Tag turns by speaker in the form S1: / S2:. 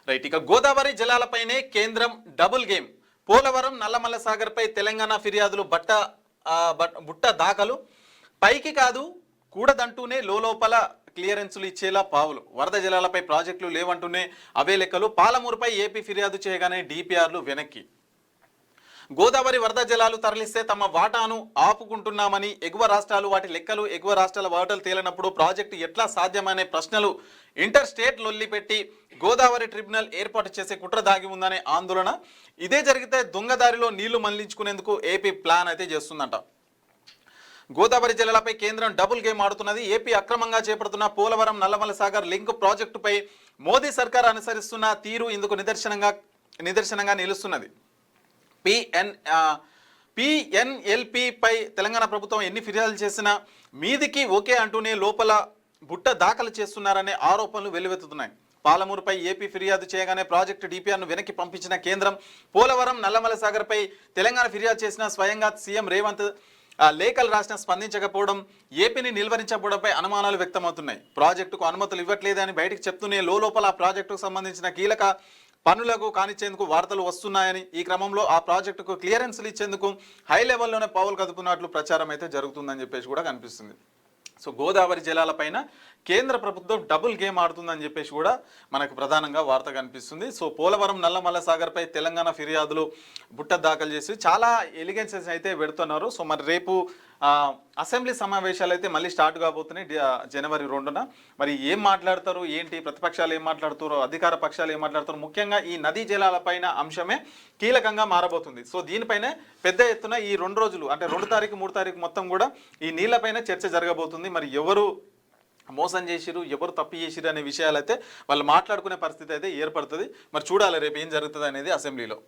S1: Right, ఇక గోదావరి జలాలపైనే కేంద్రం double game. Polavaram Nallamala సాగర్పై Telangana ఫిర్యాదులు బుట్ట దాఖలు. పైకి కాదు కూడదంటూనే లోపల క్లియరెన్సులు ఇచ్చేలా పావులు. వరద జలాలపై ప్రాజెక్టులు లేవంటూనే అవే లెక్కలు. పాలమూరుపై ఏపీ ఫిర్యాదు చేయగానే డిపిఆర్లు వెనక్కి. గోదావరి వరద జలాలు తరలిస్తే తమ వాటాను ఆపుకుంటున్నామని ఎగువ రాష్ట్రాలు వాటి లెక్కలు, ఎగువ రాష్ట్రాల వాటాలు తేలినప్పుడు ప్రాజెక్టు ఎట్లా సాధ్యమనే ప్రశ్నలు. ఇంటర్ స్టేట్ లొల్లి పెట్టి గోదావరి ట్రిబ్యునల్ ఏర్పాటు చేసే కుట్ర దాగి ఉందనే ఆందోళన. ఇదే జరిగితే దొంగదారిలో నీళ్లు మళ్లించుకునేందుకు ఏపీ ప్లాన్ అయితే చేస్తుందంట. గోదావరి జలాలపై కేంద్రం డబుల్ గేమ్ ఆడుతున్నది. ఏపీ అక్రమంగా చేపడుతున్న పోలవరం నల్లమల్ల సాగర్ లింక్ ప్రాజెక్టుపై మోదీ సర్కార్ అనుసరిస్తున్న తీరు ఇందుకు నిదర్శనంగా నిలుస్తున్నది. పిఎన్ఎల్పిపై తెలంగాణ ప్రభుత్వం ఎన్ని ఫిర్యాదులు చేసినా మీదికి ఓకే అంటూనే లోపల బుట్ట దాఖలు చేస్తున్నారనే ఆరోపణలు వెల్లువెత్తుతున్నాయి. పాలమూరుపై ఏపీ ఫిర్యాదు చేయగానే ప్రాజెక్టు డిపిఆర్ను వెనక్కి పంపించిన కేంద్రం, పోలవరం నల్లమల్ల సాగర్పై తెలంగాణ ఫిర్యాదు చేసిన స్వయంగా సీఎం రేవంత్ లేఖలు రాసిన స్పందించకపోవడం, ఏపీని నిలువరించకపోవడంపై అనుమానాలు వ్యక్తమవుతున్నాయి. ప్రాజెక్టుకు అనుమతులు ఇవ్వట్లేదని బయటకు చెప్తూనే లోపల ఆ ప్రాజెక్టుకు సంబంధించిన కీలక పనులకు కానిచ్చేందుకు వార్తలు వస్తున్నాయని, ఈ క్రమంలో ఆ ప్రాజెక్టుకు క్లియరెన్స్లు ఇచ్చేందుకు హై లెవెల్లోనే పావులు కదుపుతున్నట్లు ప్రచారం అయితే జరుగుతుందని చెప్పేసి కూడా కనిపిస్తుంది. సో గోదావరి జలాలపైన కేంద్ర ప్రభుత్వం డబుల్ గేమ్ ఆడుతుందని చెప్పేసి కూడా మనకు ప్రధానంగా వార్త కనిపిస్తుంది. సో పోలవరం నల్లమల్ల సాగర్పై తెలంగాణ ఫిర్యాదులు బుట్ట దాఖలు చేసి చాలా ఎలిగెన్సెస్ అయితే పెడుతున్నారు. సో మరి రేపు అసెంబ్లీ సమావేశాలు అయితే మళ్ళీ స్టార్ట్ కాబోతున్నాయి జనవరి 2న. మరి ఏం మాట్లాడతారు ఏంటి, ప్రతిపక్షాలు ఏం మాట్లాడుతారో, అధికార పక్షాలు ఏం మాట్లాడతారు, ముఖ్యంగా ఈ నదీ జలాలపైన అంశమే కీలకంగా మారబోతుంది. సో దీనిపైన పెద్ద ఎత్తున ఈ 2 రోజులు అంటే 2 తారీఖు 3 తారీఖు మొత్తం కూడా ఈ నీళ్లపైన చర్చ జరగబోతుంది. మరి ఎవరు మోసం చేసిరు, ఎవరు తప్పు చేసిరు అనే విషయాలు అయితే వాళ్ళు మాట్లాడుకునే పరిస్థితి అయితే ఏర్పడుతుంది. మరి చూడాలి రేపు ఏం జరుగుతుంది అనేది అసెంబ్లీలో.